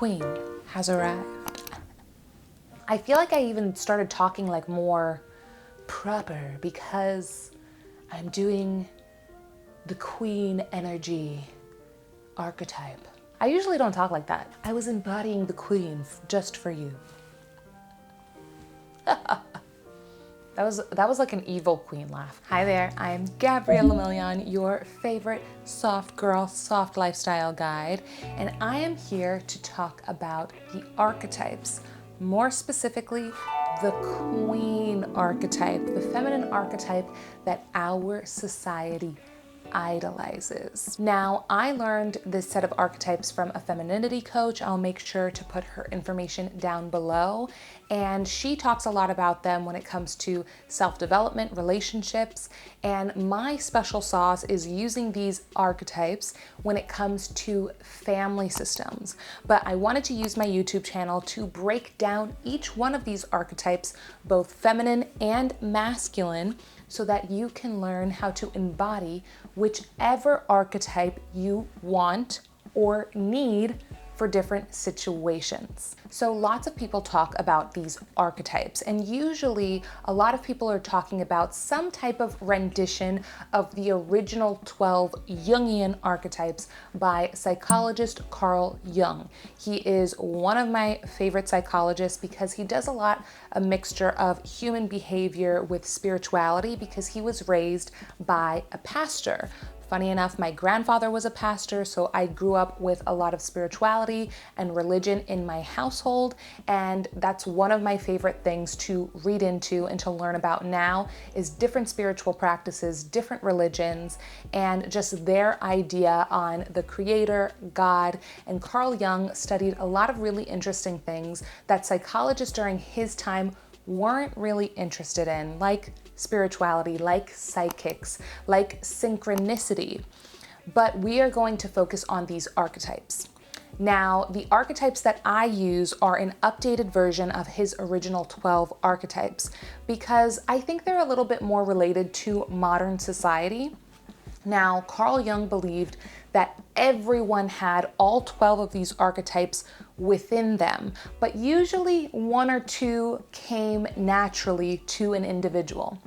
queen has arrived. I feel like I even started talking like more proper because I'm doing the queen energy archetype. I usually don't talk like that. I was embodying the queen just for you. That was like an evil queen laugh. Hi there, I'm Gabriella Million, your favorite soft girl, soft lifestyle guide, and I am here to talk about the archetypes, more specifically, the queen archetype, the feminine archetype that our society idolizes. Now, I learned this set of archetypes from a femininity coach. I'll make sure to put her information down below. And she talks a lot about them when it comes to self-development, relationships. And my special sauce is using these archetypes when it comes to family systems. But I wanted to use my YouTube channel to break down each one of these archetypes, both feminine and masculine, so that you can learn how to embody whichever archetype you want or need for different situations. So lots of people talk about these archetypes, and usually a lot of people are talking about some type of rendition of the original 12 Jungian archetypes by psychologist Carl Jung. He is one of my favorite psychologists because he does a mixture of human behavior with spirituality, because he was raised by a pastor. Funny enough, my grandfather was a pastor, so I grew up with a lot of spirituality and religion in my household, and that's one of my favorite things to read into and to learn about now is different spiritual practices, different religions, and just their idea on the creator, God. And Carl Jung studied a lot of really interesting things that psychologists during his time weren't really interested in, like spirituality, like psychics, like synchronicity. But we are going to focus on these archetypes. Now, the archetypes that I use are an updated version of his original 12 archetypes because I think they're a little bit more related to modern society. Now, Carl Jung believed that everyone had all 12 of these archetypes within them, but usually one or two came naturally to an individual.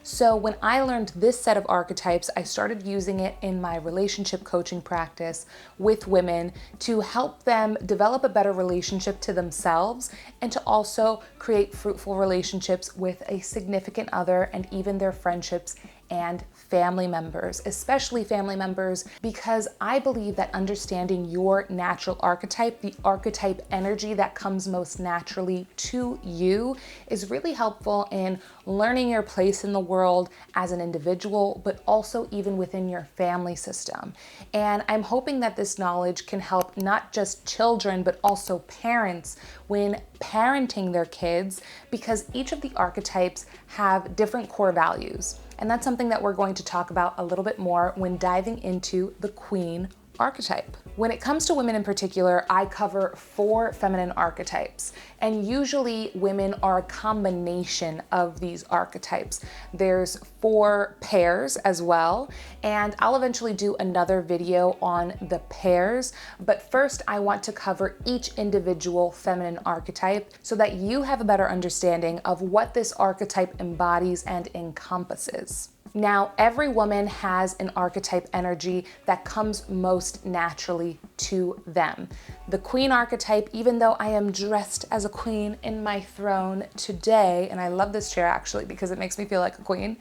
So when I learned this set of archetypes, I started using it in my relationship coaching practice with women to help them develop a better relationship to themselves and to also create fruitful relationships with a significant other and even their friendships and family members, especially family members, because I believe that understanding your natural archetype, the archetype energy that comes most naturally to you, is really helpful in learning your place in the world as an individual, but also even within your family system. And I'm hoping that this knowledge can help not just children, but also parents when parenting their kids, because each of the archetypes have different core values. And that's something that we're going to talk about a little bit more when diving into the queen archetype. When it comes to women in particular, I cover 4 feminine archetypes, and usually women are a combination of these archetypes. There's 4 pairs as well, and I'll eventually do another video on the pairs, but first I want to cover each individual feminine archetype so that you have a better understanding of what this archetype embodies and encompasses. Now, every woman has an archetype energy that comes most naturally to them. The queen archetype, even though I am dressed as a queen in my throne today, and I love this chair actually because it makes me feel like a queen,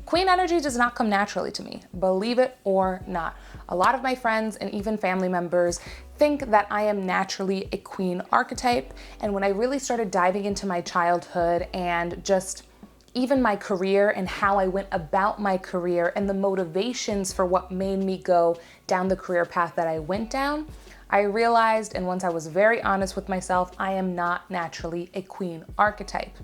queen energy does not come naturally to me, believe it or not. A lot of my friends and even family members think that I am naturally a queen archetype, and when I really started diving into my childhood and just even my career and how I went about my career and the motivations for what made me go down the career path that I went down, I realized, and once I was very honest with myself, I am not naturally a queen archetype.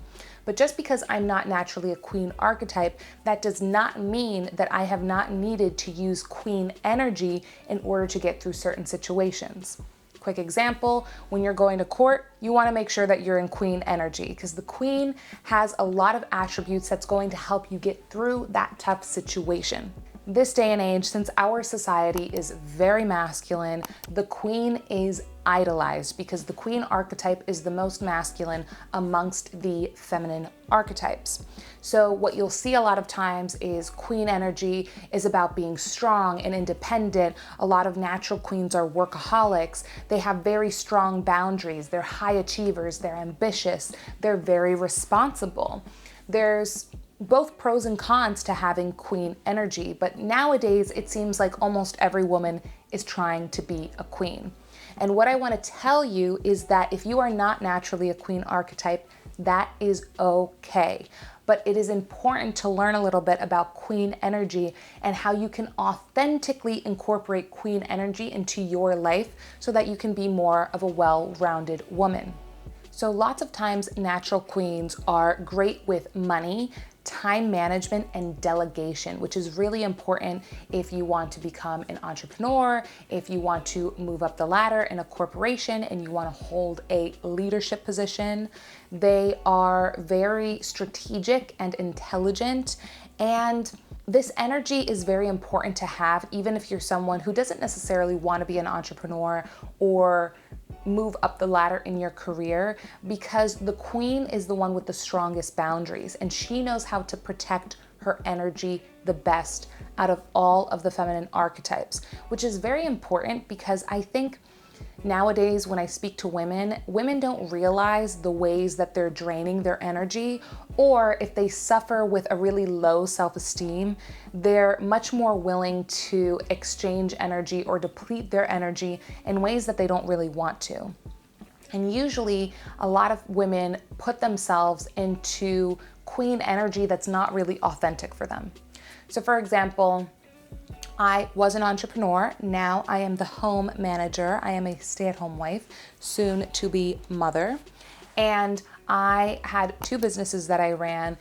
But just because I'm not naturally a queen archetype, that does not mean that I have not needed to use queen energy in order to get through certain situations. Quick example, when you're going to court, you want to make sure that you're in queen energy because the queen has a lot of attributes that's going to help you get through that tough situation. This day and age, since our society is very masculine, the queen is idolized because the queen archetype is the most masculine amongst the feminine archetypes. So what you'll see a lot of times is queen energy is about being strong and independent. A lot of natural queens are workaholics. They have very strong boundaries. They're high achievers. They're ambitious. They're very responsible. There's both pros and cons to having queen energy, but nowadays it seems like almost every woman is trying to be a queen. And what I want to tell you is that if you are not naturally a queen archetype, that is okay. But it is important to learn a little bit about queen energy and how you can authentically incorporate queen energy into your life so that you can be more of a well-rounded woman. So lots of times natural queens are great with money, time management, and delegation, which is really important if you want to become an entrepreneur, if you want to move up the ladder in a corporation and you want to hold a leadership position. They are very strategic and intelligent, and this energy is very important to have even if you're someone who doesn't necessarily want to be an entrepreneur or move up the ladder in your career, because the queen is the one with the strongest boundaries and she knows how to protect her energy the best out of all of the feminine archetypes, which is very important because I think nowadays when I speak to women, women don't realize the ways that they're draining their energy, or if they suffer with a really low self-esteem, they're much more willing to exchange energy or deplete their energy in ways that they don't really want to. And usually a lot of women put themselves into queen energy that's not really authentic for them. So for example, I was an entrepreneur. Now I am the home manager. I am a stay-at-home wife, soon to be mother. And I had two businesses that I ran,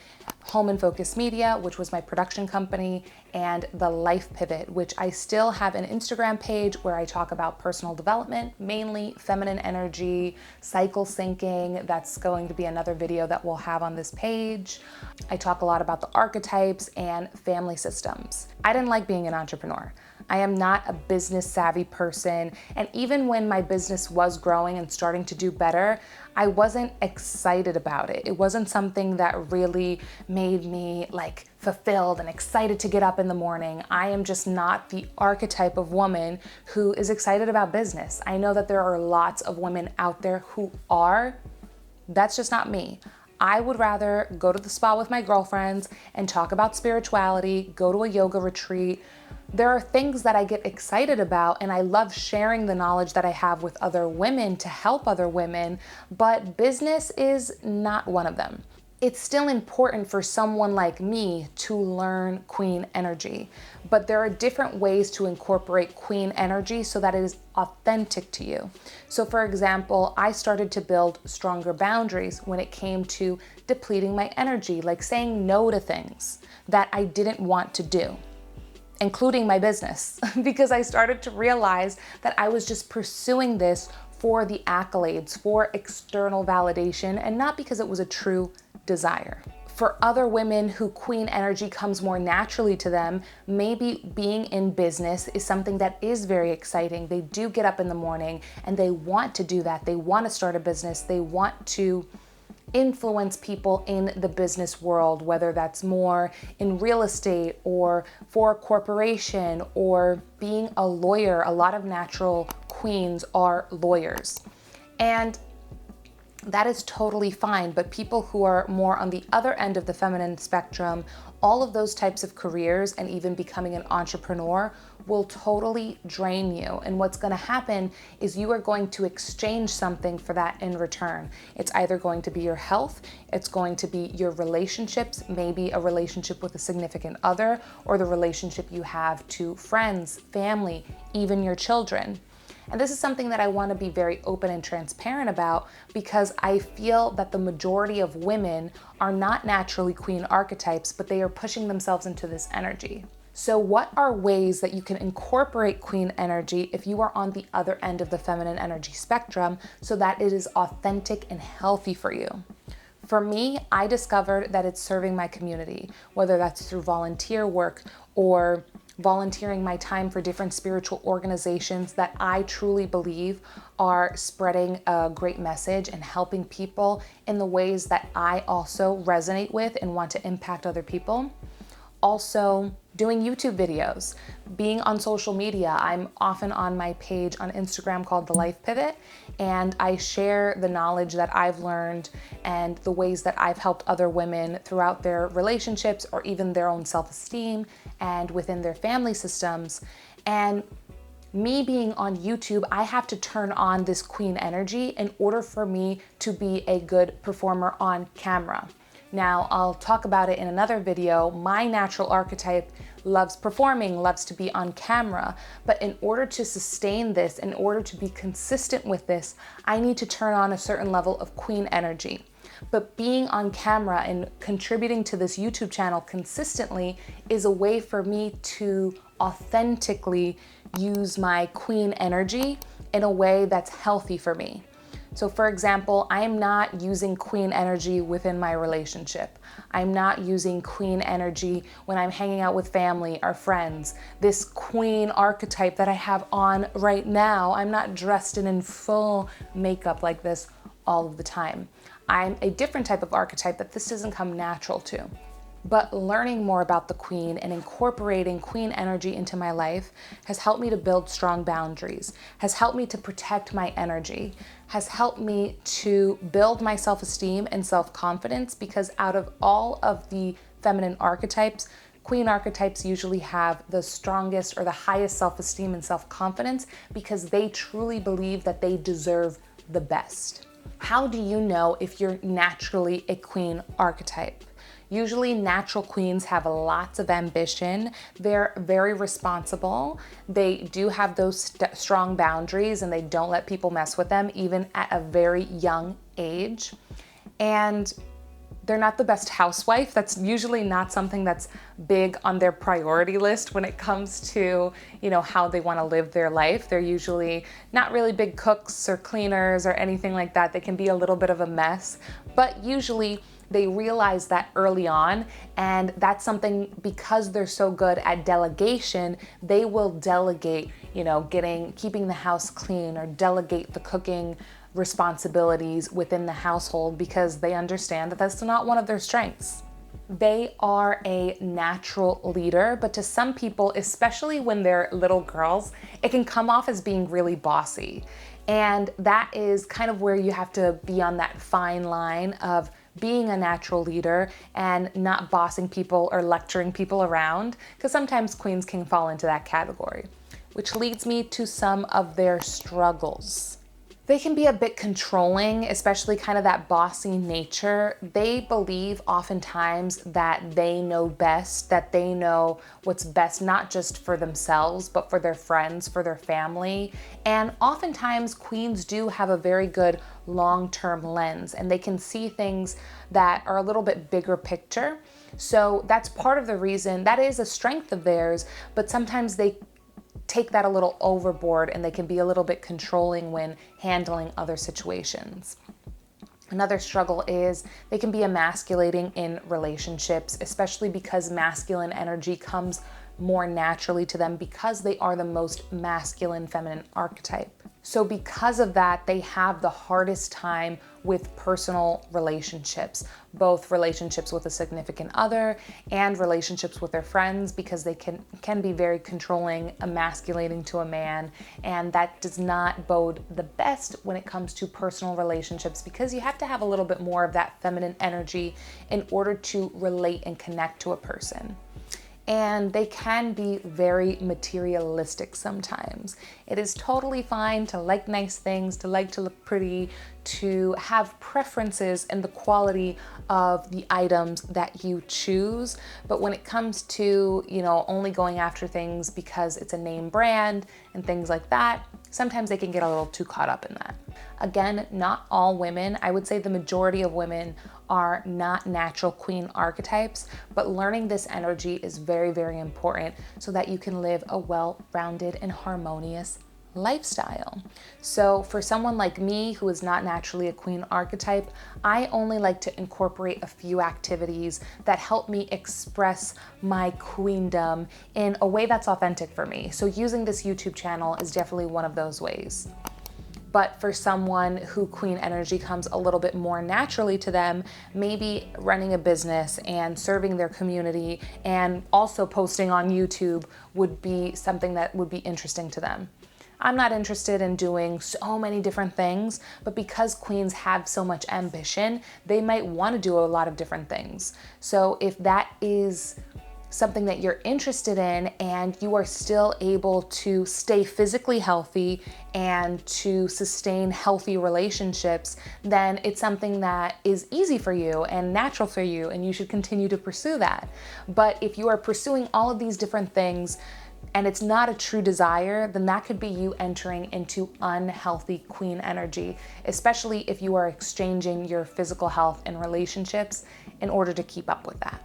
Home and Focus Media, which was my production company, and The Life Pivot, which I still have an Instagram page where I talk about personal development, mainly feminine energy, cycle syncing. That's going to be another video that we'll have on this page. I talk a lot about the archetypes and family systems. I didn't like being an entrepreneur. I am not a business savvy person. And even when my business was growing and starting to do better, I wasn't excited about it. It wasn't something that really made me like fulfilled and excited to get up in the morning. I am just not the archetype of woman who is excited about business. I know that there are lots of women out there who are. That's just not me. I would rather go to the spa with my girlfriends and talk about spirituality, go to a yoga retreat. There are things that I get excited about, and I love sharing the knowledge that I have with other women to help other women, but business is not one of them. It's still important for someone like me to learn queen energy, but there are different ways to incorporate queen energy so that it is authentic to you. So for example, I started to build stronger boundaries when it came to depleting my energy, like saying no to things that I didn't want to do, including my business, because I started to realize that I was just pursuing this for the accolades, for external validation, and not because it was a true desire. For other women who queen energy comes more naturally to them, maybe being in business is something that is very exciting. They do get up in the morning and they want to do that. They want to start a business. They want to influence people in the business world, whether that's more in real estate or for a corporation or being a lawyer. A lot of natural queens are lawyers. And that is totally fine, but people who are more on the other end of the feminine spectrum, all of those types of careers and even becoming an entrepreneur will totally drain you. And what's going to happen is you are going to exchange something for that in return. It's either going to be your health, it's going to be your relationships, maybe a relationship with a significant other, or the relationship you have to friends, family, even your children. And this is something that I want to be very open and transparent about, because I feel that the majority of women are not naturally queen archetypes, but they are pushing themselves into this energy. So what are ways that you can incorporate queen energy if you are on the other end of the feminine energy spectrum so that it is authentic and healthy for you? For me, I discovered that it's serving my community, whether that's through volunteer work or volunteering my time for different spiritual organizations that I truly believe are spreading a great message and helping people in the ways that I also resonate with and want to impact other people. Also, doing YouTube videos, being on social media. I'm often on my page on Instagram called The Life Pivot, and I share the knowledge that I've learned and the ways that I've helped other women throughout their relationships or even their own self-esteem and within their family systems. And me being on YouTube, I have to turn on this queen energy in order for me to be a good performer on camera. Now, I'll talk about it in another video. My natural archetype loves performing, loves to be on camera. But in order to sustain this, in order to be consistent with this, I need to turn on a certain level of queen energy. But being on camera and contributing to this YouTube channel consistently is a way for me to authentically use my queen energy in a way that's healthy for me. So for example, I am not using queen energy within my relationship. I'm not using queen energy when I'm hanging out with family or friends. This queen archetype that I have on right now, I'm not dressed in full makeup like this all of the time. I'm a different type of archetype that this doesn't come natural to. But learning more about the queen and incorporating queen energy into my life has helped me to build strong boundaries, has helped me to protect my energy, has helped me to build my self-esteem and self-confidence, because out of all of the feminine archetypes, queen archetypes usually have the strongest or the highest self-esteem and self-confidence because they truly believe that they deserve the best. How do you know if you're naturally a queen archetype? Usually natural queens have lots of ambition. They're very responsible. they do have those strong boundaries and they don't let people mess with them even at a very young age. And they're not the best housewife. That's usually not something that's big on their priority list when it comes to, how they want to live their life. They're usually not really big cooks or cleaners or anything like that. They can be a little bit of a mess, but usually they realize that early on, and that's something, because they're so good at delegation, they will delegate, keeping the house clean, or delegate the cooking responsibilities within the household because they understand that that's not one of their strengths. They are a natural leader, but to some people, especially when they're little girls, it can come off as being really bossy. And that is kind of where you have to be on that fine line of being a natural leader and not bossing people or lecturing people around, because sometimes queens can fall into that category, which leads me to some of their struggles. They can be a bit controlling, especially kind of that bossy nature. They believe oftentimes that they know best, that they know what's best, not just for themselves, but for their friends, for their family. And oftentimes queens do have a very good long-term lens, and they can see things that are a little bit bigger picture. So that's part of the reason. That is a strength of theirs, but sometimes they take that a little overboard and they can be a little bit controlling when handling other situations. Another struggle is they can be emasculating in relationships, especially because masculine energy comes more naturally to them because they are the most masculine feminine archetype. So because of that, they have the hardest time with personal relationships, both relationships with a significant other and relationships with their friends, because they can be very controlling, emasculating to a man, and that does not bode the best when it comes to personal relationships, because you have to have a little bit more of that feminine energy in order to relate and connect to a person. And they can be very materialistic sometimes. It is totally fine to like nice things, to like to look pretty, to have preferences in the quality of the items that you choose. But when it comes to, only going after things because it's a name brand and things like that, sometimes they can get a little too caught up in that. Again, not all women, I would say the majority of women are not natural queen archetypes, but learning this energy is very, very important so that you can live a well-rounded and harmonious lifestyle. So for someone like me who is not naturally a queen archetype, I only like to incorporate a few activities that help me express my queendom in a way that's authentic for me. So using this YouTube channel is definitely one of those ways. But for someone who queen energy comes a little bit more naturally to them, maybe running a business and serving their community and also posting on YouTube would be something that would be interesting to them. I'm not interested in doing so many different things, but because queens have so much ambition, they might want to do a lot of different things. So if that is something that you're interested in and you are still able to stay physically healthy and to sustain healthy relationships, then it's something that is easy for you and natural for you, and you should continue to pursue that. But if you are pursuing all of these different things and it's not a true desire, then that could be you entering into unhealthy queen energy, especially if you are exchanging your physical health and relationships in order to keep up with that.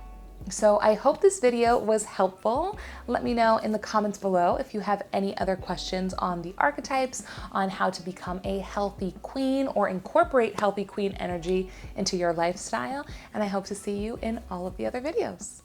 So I hope this video was helpful. Let me know in the comments below if you have any other questions on the archetypes, on how to become a healthy queen or incorporate healthy queen energy into your lifestyle. And I hope to see you in all of the other videos.